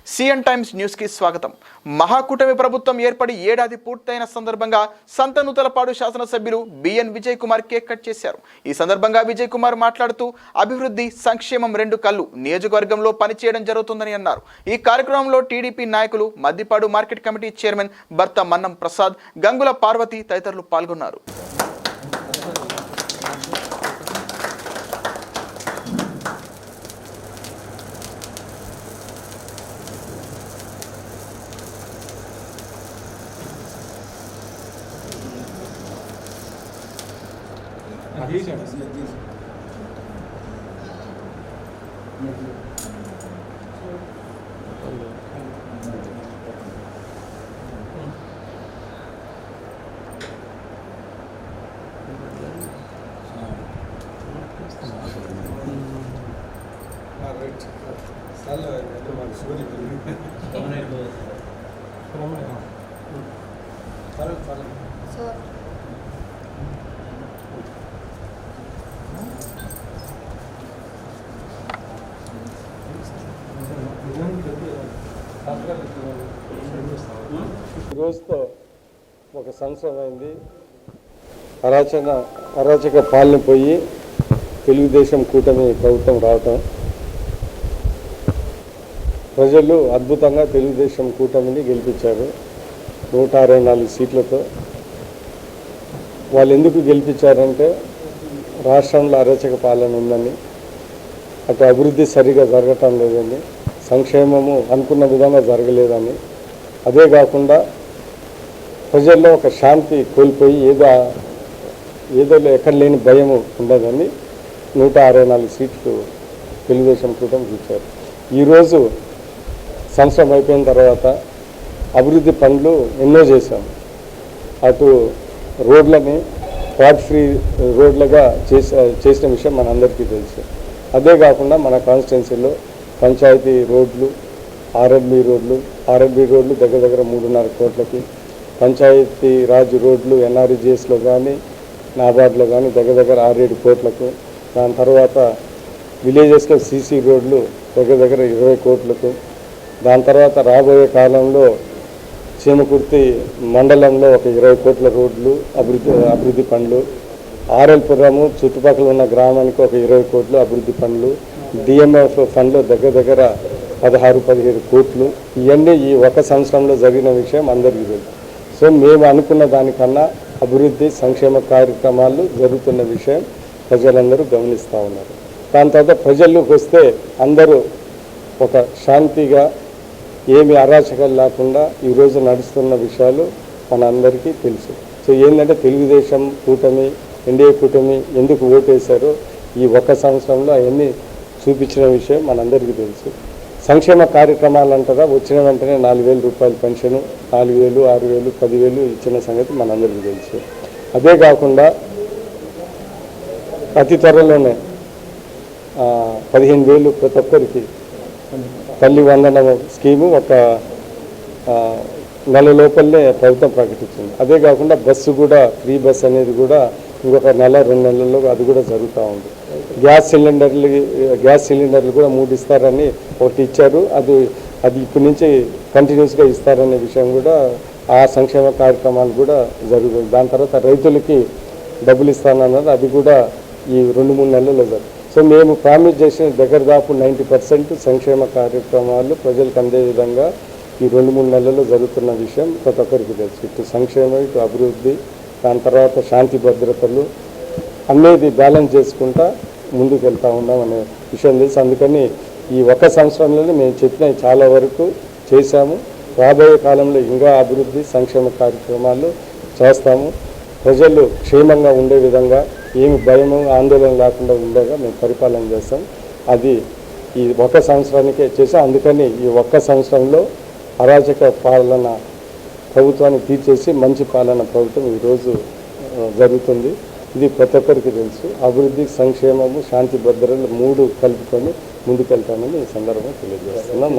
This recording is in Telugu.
సిఎన్ టైమ్స్ న్యూస్ కి స్వాగతం. మహాకూటమి ప్రభుత్వం ఏర్పడి ఏడాది పూర్తయిన సందర్భంగా సంతనూతలపాడు శాసనసభ్యులు BN Vijay Kumar cake cut చేశారు. ఈ సందర్భంగా విజయ్ కుమార్ మాట్లాడుతూ అభివృద్ధి సంక్షేమం రెండు కళ్ళు నియోజకవర్గంలో పనిచేయడం జరుగుతుందని అన్నారు. ఈ కార్యక్రమంలో టీడీపీ నాయకులు, మద్దిపాడు మార్కెట్ కమిటీ చైర్మన్ భర్త మన్నం ప్రసాద్, గంగుల పార్వతి తదితరులు పాల్గొన్నారు. రోజుతో ఒక సంవత్సరం అయింది. అరాచక పాలన పోయి తెలుగుదేశం కూటమి ప్రభుత్వం రావటం, ప్రజలు అద్భుతంగా తెలుగుదేశం కూటమిని గెలిపించారు 164 సీట్లతో. వాళ్ళు ఎందుకు గెలిపించారంటే రాష్ట్రంలో అరాచక పాలన ఉందని, అటు అభివృద్ధి సరిగా జరగటం లేదని, సంక్షేమము అనుకున్న విధంగా జరగలేదని, అదే కాకుండా ప్రజల్లో ఒక శాంతి కోల్పోయి ఏదో ఎక్కడ లేని భయము ఉండదని 164 సీట్లు తెలుగుదేశం కూటమి ఇచ్చారు. ఈరోజు సంవత్సరం అయిపోయిన తర్వాత అభివృద్ధి పనులు ఎన్నో చేశాం. అటు రోడ్లని ఫ్రాడ్ ఫ్రీ రోడ్లుగా చేసిన విషయం మనందరికీ తెలుసు. అదే కాకుండా మన కాన్స్టిట్యున్సీలో పంచాయతీ రోడ్లు, ఆర్ఎంబీ రోడ్లు దగ్గర 3.5 కోట్లకి, పంచాయతీ రాజ్ రోడ్లు ఎన్ఆర్జీఎస్లో కానీ నాబార్డ్లో కానీ దగ్గర 6-7 కోట్లకు, దాని తర్వాత విలేజెస్లో సీసీ రోడ్లు దగ్గర 20 కోట్లకు, దాని తర్వాత రాబోయే కాలంలో చీమకుర్తి మండలంలో ఒక 20 కోట్ల రోడ్లు అభివృద్ధి పనులు, ఆర్ఎల్పురము చుట్టుపక్కల ఉన్న గ్రామానికి ఒక 20 కోట్లు అభివృద్ధి పనులు, డిఎంఎఫ్ ఫండ్లో దగ్గర 16-17 కోట్లు. ఇవన్నీ ఈ ఒక సంవత్సరంలో జరిగిన విషయం అందరికీ తెలుసు. సో మేము అనుకున్న దానికన్నా అభివృద్ధి సంక్షేమ కార్యక్రమాలు జరుగుతున్న విషయం ప్రజలందరూ గమనిస్తూ ఉన్నారు. దాని తర్వాత ప్రజల్లోకి వస్తే అందరూ ఒక శాంతిగా, ఏమి అరాచకాలు లేకుండా ఈరోజు నడుస్తున్న విషయాలు మన అందరికీ తెలుసు. సో ఏంటంటే తెలుగుదేశం కూటమి, ఎన్డీఏ కూటమి ఎందుకు ఓటేశారో ఈ ఒక సంవత్సరంలో అవన్నీ చూపించిన విషయం మనందరికీ తెలుసు. సంక్షేమ కార్యక్రమాలు అంటారా, వచ్చిన వెంటనే 4,000 రూపాయల పెన్షను, 4,000, 6,000, 10,000 ఇచ్చిన సంగతి మనందరికీ తెలుసు. అదే కాకుండా అతి త్వరలోనే 15,000 ప్రతి ఒక్కరికి తల్లి వందన స్కీము ఒక నెల లోపలనే ప్రభుత్వం ప్రకటించింది. అదే కాకుండా బస్సు కూడా, ఫ్రీ బస్ అనేది కూడా ఇంకొక 1-2 నెలల్లో అది కూడా జరుగుతూ ఉంది. గ్యాస్ సిలిండర్లు కూడా 3 ఇస్తారని ఒకటి ఇచ్చారు. అది ఇప్పటి నుంచి కంటిన్యూస్గా ఇస్తారనే విషయం కూడా, ఆ సంక్షేమ కార్యక్రమాలు కూడా జరుగుతుంది. దాని తర్వాత రైతులకి డబ్బులు ఇస్తానన్నది అది కూడా ఈ 2-3 నెలల్లో జరుగుతుంది. సో మేము ప్రామిస్ చేసిన దాపు 90% సంక్షేమ కార్యక్రమాలు ప్రజలకు అందే విధంగా ఈ 2-3 నెలల్లో జరుగుతున్న విషయం ప్రతి ఒక్కరికి తెలుసు. ఇటు సంక్షేమం, ఇటు అభివృద్ధి, దాని తర్వాత శాంతి భద్రతలు అనేది బ్యాలెన్స్ చేసుకుంటా ముందుకు వెళ్తూ ఉన్నాం అనే విషయం తెలుసు. అందుకని ఈ ఒక సంవత్సరంలోనే మేము చెప్పినవి చాలా వరకు చేశాము. రాబోయే కాలంలో ఇంకా అభివృద్ధి సంక్షేమ కార్యక్రమాలు చేస్తాము. ప్రజలు క్షేమంగా ఉండే విధంగా, ఏమి భయము ఆందోళన లేకుండా ఉండేగా మేము పరిపాలన చేస్తాం. అది ఈ ఒక సంవత్సరానికే చేసాం. అందుకని ఈ ఒక్క సంవత్సరంలో అరాచక పాలన ప్రభుత్వాన్ని తీర్చేసి మంచి పాలన ప్రభుత్వం ఈరోజు జరుగుతుంది. ఇది ప్రతి ఒక్కరికి తెలుసు. అభివృద్ధి, సంక్షేమము, శాంతి భద్రతలు 3 కలుపుకొని ముందుకెళ్తామని ఈ సందర్భంగా తెలియజేస్తున్నాం.